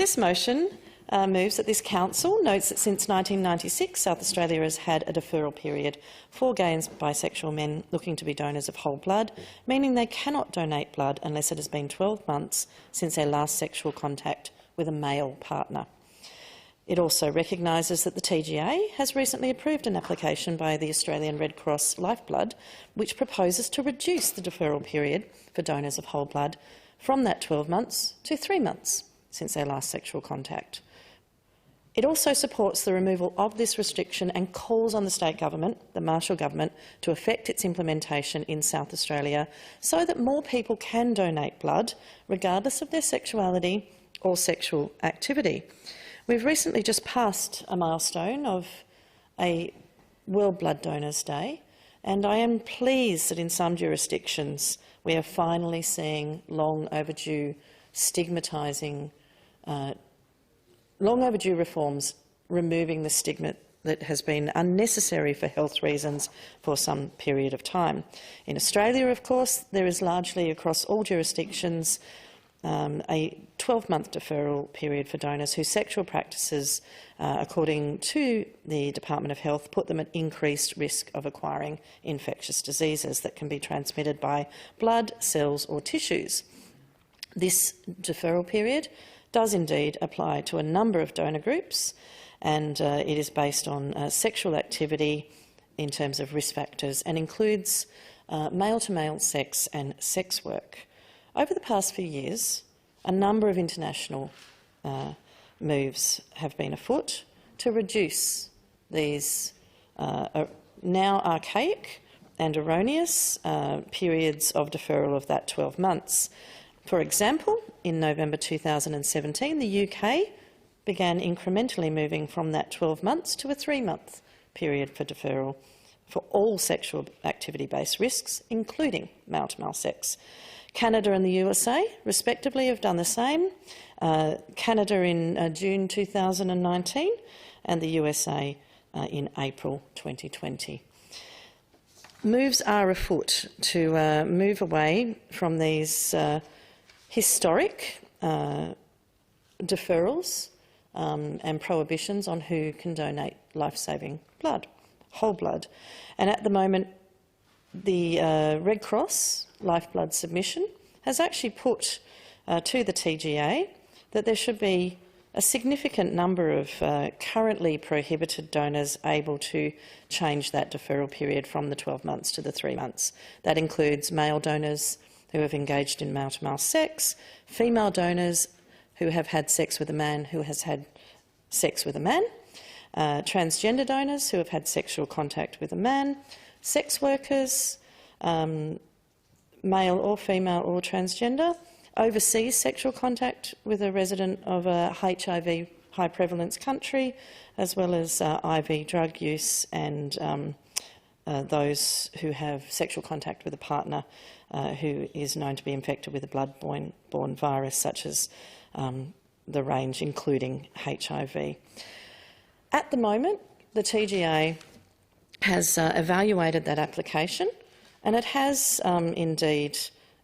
This motion moves that this council notes that since 1996 South Australia has had a deferral period for gay and bisexual men looking to be donors of whole blood, meaning they cannot donate blood unless it has been 12 months since their last sexual contact with a male partner. It also recognises that the TGA has recently approved an application by the Australian Red Cross Lifeblood which proposes to reduce the deferral period for donors of whole blood from that 12 months to 3 months since their last sexual contact. It also supports the removal of this restriction and calls on the state government, the Marshall government, to effect its implementation in South Australia so that more people can donate blood, regardless of their sexuality or sexual activity. We've recently just passed a milestone of a World Blood Donors Day, and I am pleased that in some jurisdictions we are finally seeing long overdue reforms removing the stigma that has been unnecessary for health reasons for some period of time. In Australia, of course, there is largely across all jurisdictions a 12-month deferral period for donors whose sexual practices, according to the Department of Health, put them at increased risk of acquiring infectious diseases that can be transmitted by blood, cells or tissues. This deferral period does indeed apply to a number of donor groups, and it is based on sexual activity in terms of risk factors and includes male-to-male sex and sex work. Over the past few years, a number of international moves have been afoot to reduce these now archaic and erroneous periods of deferral of that 12 months. For example, in November 2017, the UK began incrementally moving from that 12 months to a 3-month period for deferral for all sexual activity-based risks, including male-to-male sex. Canada and the USA, respectively, have done the same. Canada in June 2019 and the USA in April 2020. Moves are afoot to move away from these historic deferrals and prohibitions on who can donate life-saving blood, whole blood. And at the moment, the Red Cross Lifeblood submission has actually put to the TGA that there should be a significant number of currently prohibited donors able to change that deferral period from the 12 months to the 3 months. That includes male donors who have engaged in male-to-male sex, female donors who have had sex with a man who has had sex with a man, transgender donors who have had sexual contact with a man, sex workers, male or female or transgender, overseas sexual contact with a resident of a HIV high prevalence country, as well as IV drug use and those who have sexual contact with a partner who is known to be infected with a blood-borne virus such as the range including HIV. At the moment, the TGA has evaluated that application and it has indeed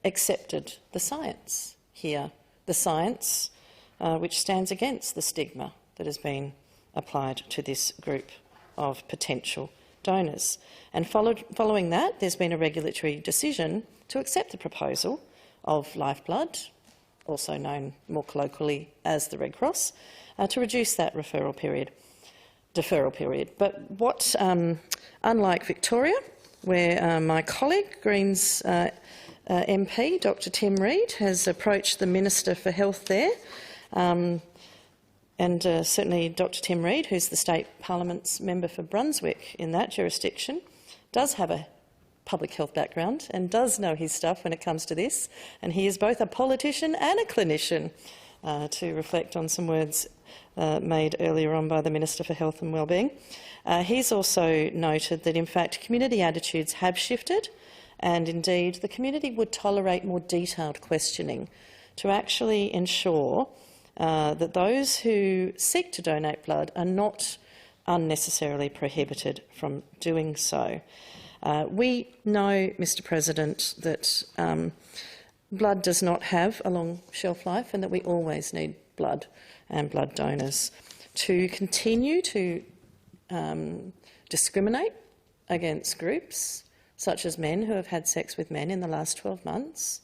accepted the science here, the science which stands against the stigma that has been applied to this group of potential donors. And following that, there's been a regulatory decision to accept the proposal of Lifeblood, also known more colloquially as the Red Cross, to reduce that deferral period. But what, unlike Victoria, where my colleague, Greens MP, Dr Tim Reed, has approached the Minister for Health there, and certainly Dr Tim Reed, who's the State Parliament's member for Brunswick in that jurisdiction, does have a public health background and does know his stuff when it comes to this, and he is both a politician and a clinician, to reflect on some words made earlier on by the Minister for Health and Wellbeing. He's also noted that, in fact, community attitudes have shifted, and indeed the community would tolerate more detailed questioning to actually ensure that those who seek to donate blood are not unnecessarily prohibited from doing so. We know, Mr President, that blood does not have a long shelf life and that we always need blood. and blood donors. To continue to discriminate against groups such as men who have had sex with men in the last 12 months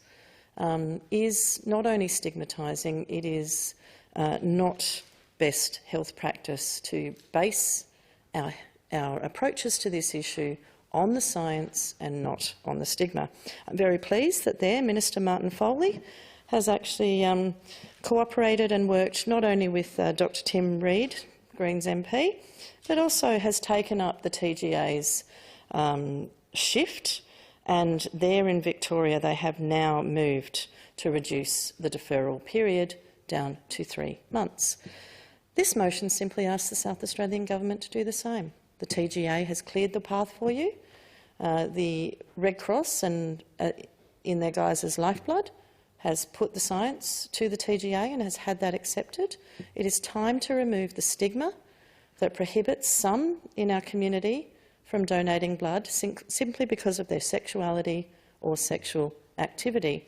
is not only stigmatising, it is not best health practice to base our approaches to this issue on the science and not on the stigma. I'm very pleased that Minister Martin Foley has actually cooperated and worked not only with Dr Tim Reed, Greens MP, but also has taken up the TGA's shift, and there in Victoria they have now moved to reduce the deferral period down to 3 months. This motion simply asks the South Australian Government to do the same. The TGA has cleared the path for you. The Red Cross, and in their guise as Lifeblood, has put the science to the TGA and has had that accepted. It is time to remove the stigma that prohibits some in our community from donating blood simply because of their sexuality or sexual activity.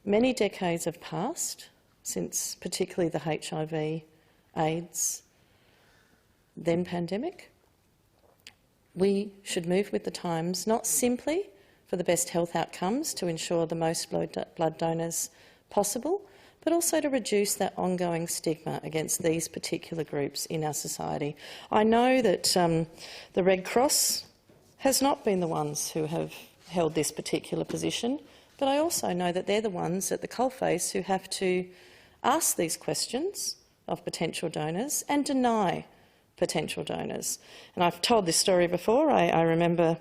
Many decades have passed since particularly the HIV, AIDS, then pandemic. We should move with the times, not simply for the best health outcomes to ensure the most blood donors possible, but also to reduce that ongoing stigma against these particular groups in our society. I know that the Red Cross has not been the ones who have held this particular position, but I also know that they're the ones at the coalface who have to ask these questions of potential donors and deny potential donors. And I've told this story before. I remember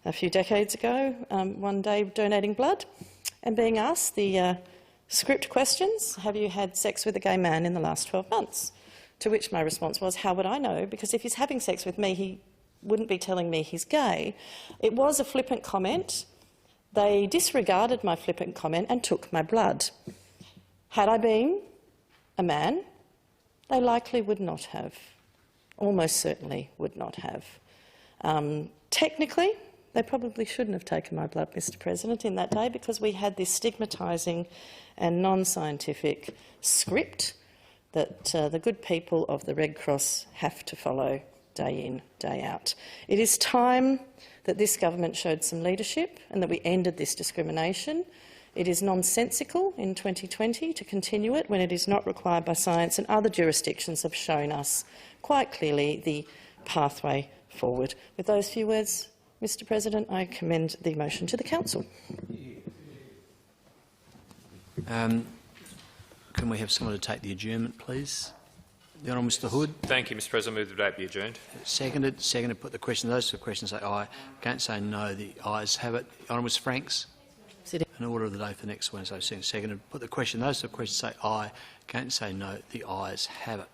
a few decades ago, one day donating blood and being asked the script questions, have you had sex with a gay man in the last 12 months? To which my response was, how would I know? Because if he's having sex with me, he wouldn't be telling me he's gay. It was a flippant comment. They disregarded my flippant comment and took my blood. Had I been a man, they likely would not have. Almost certainly would not have. Technically, they probably shouldn't have taken my blood, Mr President, in that day, because we had this stigmatising and non-scientific script that the good people of the Red Cross have to follow day in, day out. It is time that this government showed some leadership and that we ended this discrimination. It is nonsensical in 2020 to continue it when it is not required by science, and other jurisdictions have shown us quite clearly the pathway forward. With those few words, Mr President, I commend the motion to the Council. Can we have someone to take the adjournment, please? The Honourable Mr Hood. Thank you, Mr President. I move the debate be adjourned. Seconded. Seconded. Put the question. Those for questions say aye. Can't say no. The ayes have it. Honourable Mr Franks. An order of the day for next Wednesday. Seconded. Put the question. Those for questions say aye. Can't say no. The ayes have it.